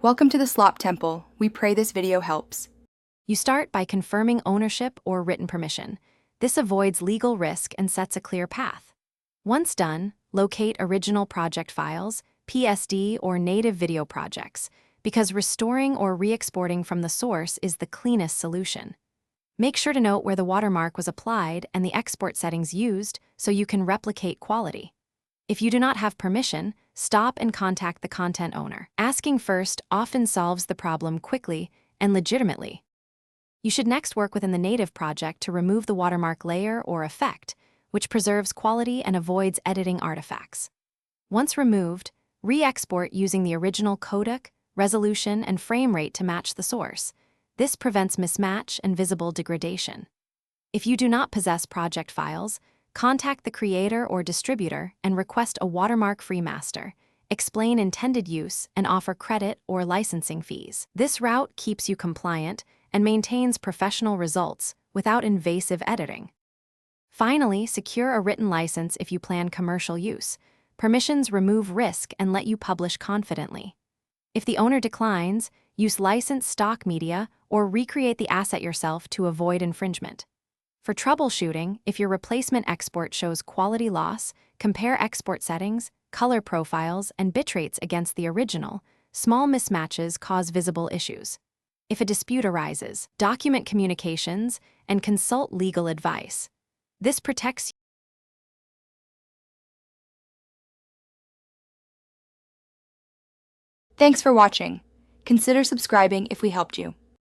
Welcome to the Slop Temple. We pray this video helps. You start by confirming ownership or written permission. This avoids legal risk and sets a clear path. Once done, locate original project files, PSD or native video projects, because restoring or re-exporting from the source is the cleanest solution. Make sure to note where the watermark was applied and the export settings used so you can replicate quality. If you do not have permission, stop and contact the content owner. Asking first often solves the problem quickly and legitimately. You should next work within the native project to remove the watermark layer or effect, which preserves quality and avoids editing artifacts. Once removed, re-export using the original codec, resolution, and frame rate to match the source. This prevents mismatch and visible degradation. If you do not possess project files, contact the creator or distributor and request a watermark-free master, explain intended use, and offer credit or licensing fees. This route keeps you compliant and maintains professional results without invasive editing. Finally, secure a written license if you plan commercial use. Permissions remove risk and let you publish confidently. If the owner declines, use licensed stock media or recreate the asset yourself to avoid infringement. For troubleshooting, if your replacement export shows quality loss, compare export settings, color profiles, and bitrates against the original. Small mismatches cause visible issues. If a dispute arises, document communications and consult legal advice. This protects you. Thanks for watching. Consider subscribing if we helped you.